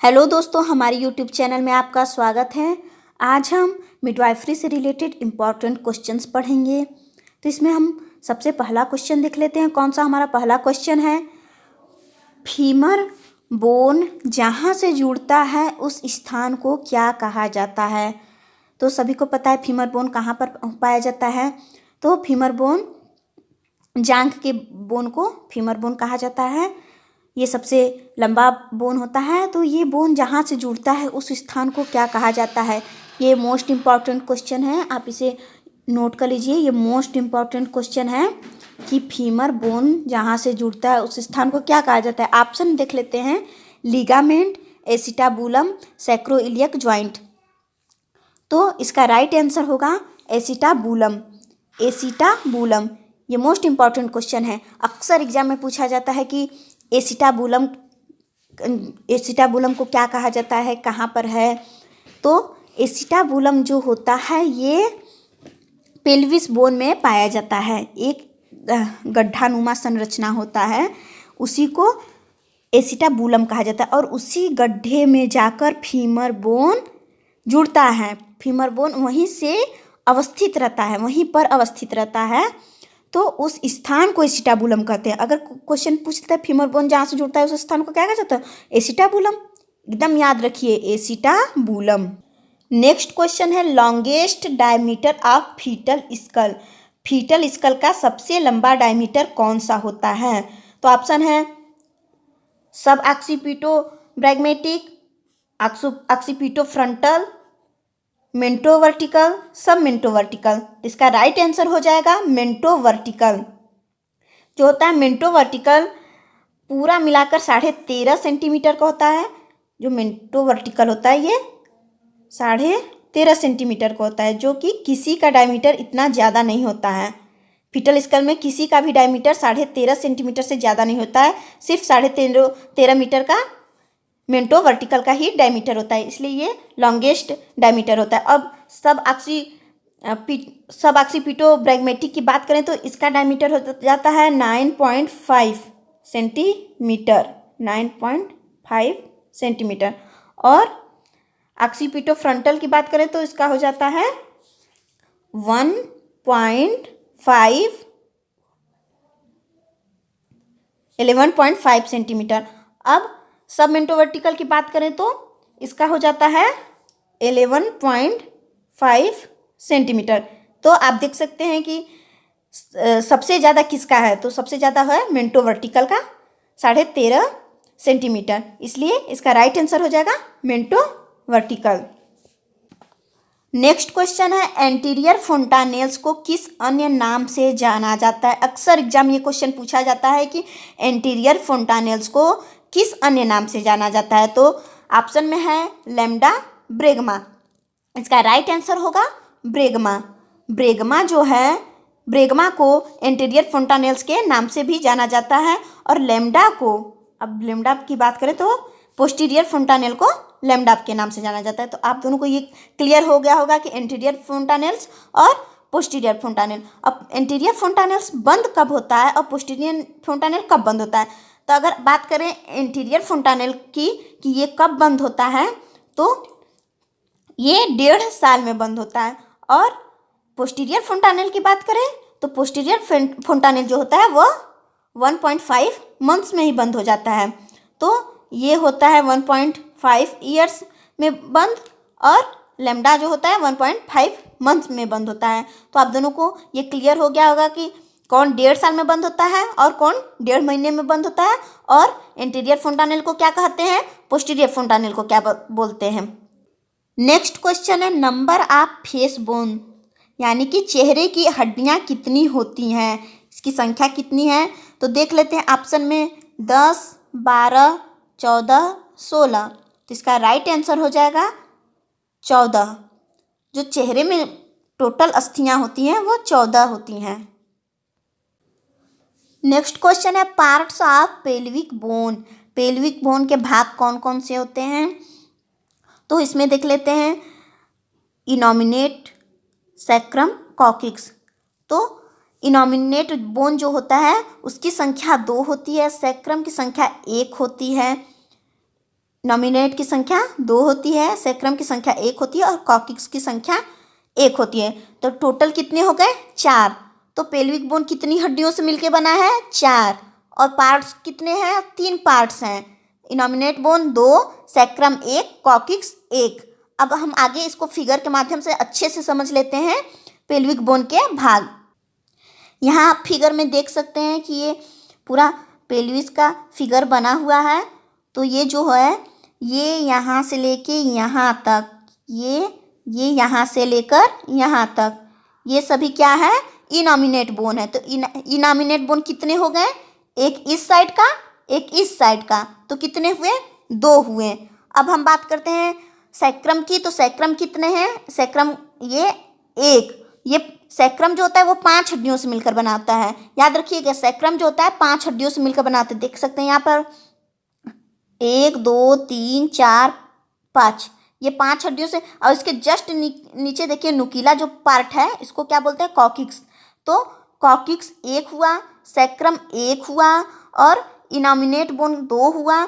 Hello दोस्तों, हमारे YouTube channel में आपका स्वागत है। आज हम मिडवाइफरी से रिलेटेड इम्पॉर्टेंट क्वेश्चंस पढ़ेंगे। तो इसमें हम सबसे पहला क्वेश्चन देख लेते हैं। कौन सा हमारा पहला क्वेश्चन है? फीमर बोन जहाँ से जुड़ता है उस स्थान को क्या कहा जाता है? तो सभी को पता है फीमर बोन कहाँ पर पाया जाता है। तो फीमर बोन, जांघ के बोन को फीमर बोन कहा जाता है। ये सबसे लंबा बोन होता है। तो ये बोन जहाँ से जुड़ता है उस स्थान को क्या कहा जाता है? ये मोस्ट इम्पॉर्टेंट क्वेश्चन है, आप इसे नोट कर लीजिए। ये मोस्ट इम्पॉर्टेंट क्वेश्चन है कि फीमर बोन जहाँ से जुड़ता है उस स्थान को क्या कहा जाता है। ऑप्शन देख लेते हैं। Ligament, acetabulum, sacroiliac joint. तो इसका राइट आंसर होगा एसिटाबुलम। एसिटाबुलम ये मोस्ट इम्पॉर्टेंट क्वेश्चन है। अक्सर एग्जाम में पूछा जाता है कि एसिटाबुलम को क्या कहा जाता है, कहाँ पर है। तो एसिटाबुलम जो होता है ये पेल्विस बोन में पाया जाता है। एक गड्ढानुमा संरचना होता है, उसी को एसिटाबुलम कहा जाता है। और उसी गड्ढे में जाकर फीमर बोन जुड़ता है। फीमर बोन वहीं से अवस्थित रहता है, वहीं पर अवस्थित रहता है। तो उस स्थान को एसिटाबुलम कहते हैं। अगर क्वेश्चन पूछता है फीमर बोन जहाँ से जुड़ता है उस स्थान को क्या कहा जाता है? एसिटाबुलम। एकदम याद रखिए, एसिटाबुलम। नेक्स्ट क्वेश्चन है longest diameter of foetal skull. Foetal skull का सबसे लंबा डायमीटर कौन सा होता है? तो ऑप्शन है सब ऑक्सीपिटो ब्रैगमेटिक, ऑक्सीपिटो फ्रंटल, मेंटो वर्टिकल, सब मेंटो वर्टिकल। इसका राइट आंसर हो जाएगा मेंटो वर्टिकल। जो होता है मेंटो वर्टिकल पूरा मिलाकर 13.5 सेंटीमीटर का होता है। जो मेंटो वर्टिकल होता है ये 13.5 सेंटीमीटर का होता है, जो कि किसी का डायमीटर इतना ज़्यादा नहीं होता है। फीटल स्कल में किसी का भी डायमीटर 13.5 सेंटीमीटर से ज़्यादा नहीं होता है। सिर्फ 13.5 मीटर का मेंटो वर्टिकल का ही डायमीटर होता है, इसलिए ये लॉन्गेस्ट डायमीटर होता है। अब सब ऑक्सीपिटो ब्रैगमेटिक की बात करें तो इसका डायमीटर हो जाता है 9.5 सेंटीमीटर। 9.5 सेंटीमीटर। और ऑक्सीपिटो फ्रंटल की बात करें तो इसका हो जाता है 11.5 सेंटीमीटर। अब सब मेंटो वर्टिकल की बात करें तो इसका हो जाता है 11.5 सेंटीमीटर। तो आप देख सकते हैं कि सबसे ज़्यादा किसका है, तो सबसे ज़्यादा है मेंटो वर्टिकल का 13.5 सेंटीमीटर, इसलिए इसका राइट आंसर हो जाएगा मेंटो वर्टिकल। नेक्स्ट क्वेश्चन है एंटीरियर फोंटानेल्स को किस अन्य नाम से जाना जाता है? अक्सर एग्जाम ये क्वेश्चन पूछा जाता है कि एंटीरियर फोंटानेल्स को किस अन्य नाम से जाना जाता है। तो ऑप्शन में है लैम्डा, ब्रेगमा। इसका राइट आंसर होगा ब्रेगमा। ब्रेगमा जो है, ब्रेगमा को एंटीरियर फोंटानेल्स के नाम से भी जाना जाता है। और लैम्डा को, अब लैम्डा की बात करें तो पोस्टीरियर फोंटानेल को लैम्डा के नाम से जाना जाता है। तो आप दोनों को ये क्लियर हो गया होगा कि एंटीरियर फोंटानेल्स और पोस्टीरियर फोंटानेल। अब एंटीरियर फोंटानेल्स बंद कब होता है और पोस्टीरियर फोंटानेल कब बंद होता है? तो अगर बात करें एंटीरियर फोंटानेल की कि ये कब बंद होता है, तो ये 1.5 साल में बंद होता है। और पोस्टीरियर फोंटानेल की बात करें तो पोस्टीरियर फोंटानेल जो होता है वो 1.5 मंथ्स में ही बंद हो जाता है। तो ये होता है 1.5 ईयर्स में बंद, और लैम्डा जो होता है 1.5 मंथ्स में बंद होता है। तो आप दोनों को ये क्लियर हो गया होगा कि कौन 1.5 साल में बंद होता है और कौन 1.5 महीने में बंद होता है, और एंटीरियर फोंटानेल को क्या कहते हैं, पोस्टीरियर फोंटानेल को क्या बोलते हैं। नेक्स्ट क्वेश्चन है नंबर ऑफ फेस बोन, यानी कि चेहरे की हड्डियां कितनी होती हैं, इसकी संख्या कितनी है। तो देख लेते हैं ऑप्शन में 10, 12, 14, 16। तो इसका राइट आंसर हो जाएगा 14। जो चेहरे में टोटल अस्थियां होती हैं वो 14 होती हैं। नेक्स्ट क्वेश्चन है parts of pelvic bone. Pelvic bone के भाग कौन कौन से होते हैं? तो इसमें देख लेते हैं इनोमिनेट, सैक्रम, कॉक्सिक्स। तो इनोमिनेट बोन जो होता है उसकी संख्या 2 होती है, सैक्रम की संख्या 1 होती है, नॉमिनेट की संख्या 2 होती है, सैक्रम की संख्या 1 होती है और कॉकिक्स की संख्या 1 होती है। तो टोटल कितने हो गए? 4। तो पेल्विक बोन कितनी हड्डियों से मिलकर बना है? 4। और पार्ट्स कितने हैं? 3 पार्ट्स हैं। इनॉमिनेट बोन 2, सैक्रम 1, कॉकिक्स 1। अब हम आगे इसको फिगर के माध्यम से अच्छे से समझ लेते हैं पेल्विक बोन के भाग। यहाँ आप फिगर में देख सकते हैं कि ये पूरा पेल्विस का फिगर बना हुआ है। तो ये जो है ये यहाँ से लेके यहाँ तक, ये यहाँ से लेकर यहाँ तक, ये सभी क्या है? इनॉमिनेट बोन है। तो इनॉमिनेट बोन कितने हो गए? एक इस साइड का, एक इस साइड का, तो कितने हुए? 2 हुए। अब हम बात करते हैं सैक्रम की। तो सैक्रम कितने हैं? सैक्रम ये 1। ये सैक्रम जो होता है वो 5 हड्डियों से मिलकर बनाता है। याद रखिएगा, सैक्रम जो होता है 5 हड्डियों से मिलकर बनाते हैं। देख सकते हैं यहाँ पर 1 2 3 4 5, ये 5 हड्डियों से। और इसके जस्ट नीचे देखिए नुकीला जो पार्ट है, इसको क्या बोलते हैं? कॉकिक्स। तो कॉकिक्स 1 हुआ, सैक्रम 1 हुआ और इनॉमिनेट बोन 2 हुआ।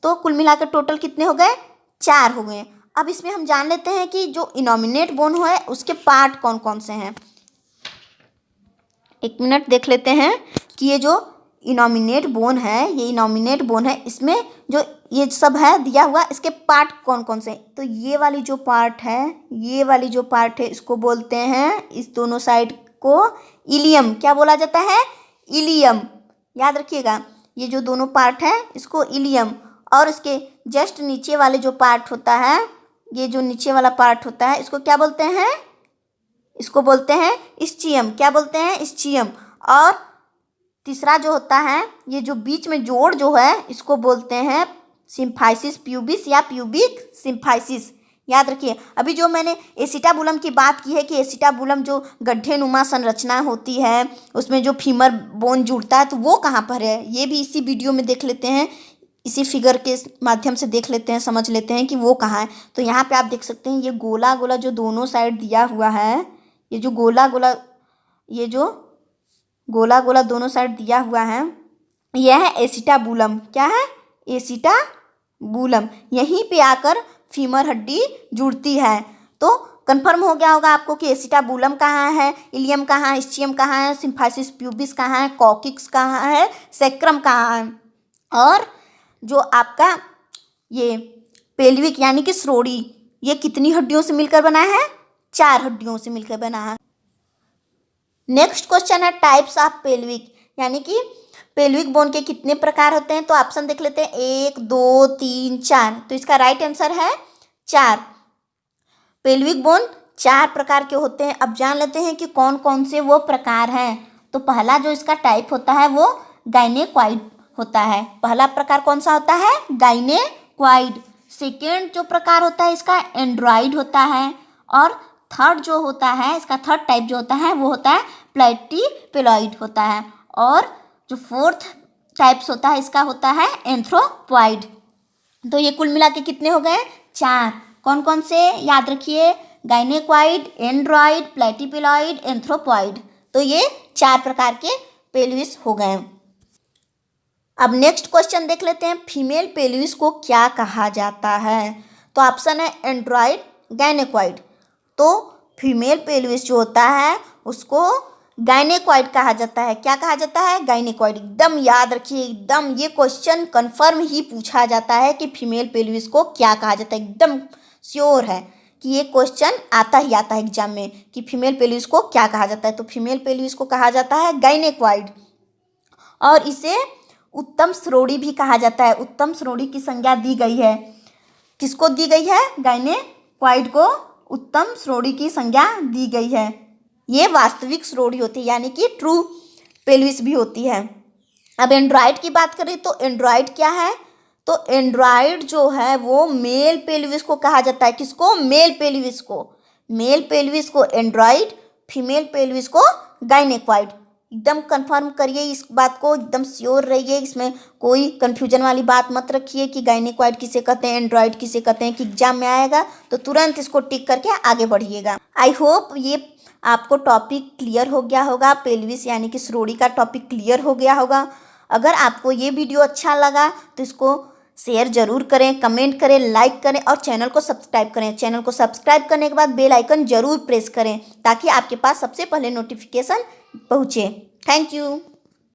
तो कुल मिलाकर टोटल कितने हो गए? 4 हो गए। अब इसमें हम जान लेते हैं कि जो इनॉमिनेट बोन है उसके पार्ट कौन कौन से हैं। 1 मिनट देख लेते हैं कि ये जो इनॉमिनेट बोन है, ये इनॉमिनेट बोन है, इसमें जो ये सब है दिया हुआ, इसके पार्ट कौन कौन से? तो ये वाली जो पार्ट है, ये वाली जो पार्ट है, इसको बोलते हैं, इस दोनों साइड को इलियम। क्या बोला जाता है? इलियम। याद रखिएगा, ये जो दोनों पार्ट है इसको इलियम। और इसके जस्ट नीचे वाले जो पार्ट होता है, ये जो नीचे वाला पार्ट होता है, इसको क्या बोलते हैं? इसको बोलते हैं इस्चियम। क्या बोलते हैं? इस्चियम। और तीसरा जो होता है, ये जो बीच में जोड़ जो है, इसको बोलते हैं सिम्फाइसिस प्यूबिस या प्यूबिक सिम्फाइसिस। याद रखिए, अभी जो मैंने एसिटाबुलम की बात की है कि एसिटाबुलम जो गड्ढे नुमा संरचना होती है, उसमें जो फीमर बोन जुड़ता है, तो वो कहाँ पर है? ये भी इसी वीडियो में देख लेते हैं, इसी फिगर के माध्यम से देख लेते हैं, समझ लेते हैं कि वो कहाँ है। तो यहाँ पे आप देख सकते हैं ये गोला गोला जो दोनों साइड दिया हुआ है, ये जो गोला गोला, ये जो गोला गोला दोनों साइड दिया हुआ है, यह है एसिटाबुलम। क्या है? एसिटाबुलम। यहीं पे आकर फीमर हड्डी जुड़ती है। तो कंफर्म हो गया होगा आपको कि एसिटाबुलम कहाँ है, इलियम कहाँ है, इस्चियम कहाँ है, सिम्फाइसिस प्यूबिस कहाँ है, कॉकिक्स कहाँ है, सैक्रम कहाँ है। और जो आपका ये पेल्विक यानी कि श्रोणि, ये कितनी हड्डियों से मिलकर बना है? 4 हड्डियों से मिलकर बना है। नेक्स्ट क्वेश्चन है टाइप्स ऑफ पेल्विक, यानी कि पेल्विक बोन के कितने प्रकार होते हैं। तो ऑप्शन देख लेते हैं 1 2 3 4। तो इसका राइट आंसर है 4। पेल्विक बोन 4 प्रकार के होते हैं। अब जान लेते हैं कि कौन कौन से वो प्रकार हैं। तो पहला जो इसका टाइप होता है वो गाइनेकॉइड होता है। पहला प्रकार कौन सा होता है? गाइनेकॉइड। सेकेंड जो प्रकार होता है इसका एंड्रॉइड होता है। और थर्ड जो होता है, इसका थर्ड टाइप जो होता है वो होता है प्लेटीपेलॉइड होता है। और जो फोर्थ टाइप्स होता है इसका होता है एंथ्रोपॉइड। तो ये कुल मिला के कितने हो गए? 4। कौन कौन से? याद रखिए, गाइनेकॉइड, एंड्रॉइड, प्लेटीपेलॉइड, एंथ्रोपॉइड। तो ये 4 प्रकार के पेल्विस हो गए। अब नेक्स्ट क्वेश्चन देख लेते हैं, फीमेल पेल्विस को क्या कहा जाता है। तो ऑप्शन है एंड्रॉइड, गाइनेकॉइड। तो फीमेल पेल्विस जो होता है उसको गाइनेकॉइड कहा जाता है। क्या कहा जाता है? गाइनेकॉइड। एकदम याद रखिए, एकदम ये क्वेश्चन कंफर्म ही पूछा जाता है कि फीमेल पेल्विस को क्या कहा जाता है। एकदम श्योर है कि ये क्वेश्चन आता ही आता है एग्जाम में कि फीमेल पेल्विस को क्या कहा जाता है। तो फीमेल पेल्विस को कहा जाता है गाइनेकॉइड। और इसे उत्तम श्रोणि भी कहा जाता है। उत्तम श्रोणि की संज्ञा दी गई है। किसको दी गई है? गाइनेकॉइड को उत्तम श्रोणि की संज्ञा दी गई है। ये वास्तविक श्रोणि होती है, यानी कि ट्रू पेल्विस भी होती है। अब एंड्रॉइड की बात करें तो एंड्रॉइड क्या है? तो एंड्रॉइड जो है वो मेल पेल्विस को कहा जाता है। किसको? मेल पेल्विस को। मेल पेल्विस को एंड्रॉइड, फीमेल पेल्विस को गाइनेकॉइड। एकदम कंफर्म करिए इस बात को, एकदम श्योर रहिए, इसमें कोई कंफ्यूजन वाली बात मत रखिए कि गाइनेकॉइड किसे कहते हैं, एंड्रॉइड किसे कहते हैं, कि एग्जाम में आएगा तो तुरंत इसको टिक करके आगे बढ़िएगा। आई होप ये आपको टॉपिक क्लियर हो गया होगा। पेल्विस यानी कि श्रोणि का टॉपिक क्लियर हो गया होगा। अगर आपको ये वीडियो अच्छा लगा तो इसको शेयर ज़रूर करें, कमेंट करें, लाइक करें और चैनल को सब्सक्राइब करें। चैनल को सब्सक्राइब करने के बाद बेल आइकन ज़रूर प्रेस करें ताकि आपके पास सबसे पहले नोटिफिकेशन पहुँचे। Thank you.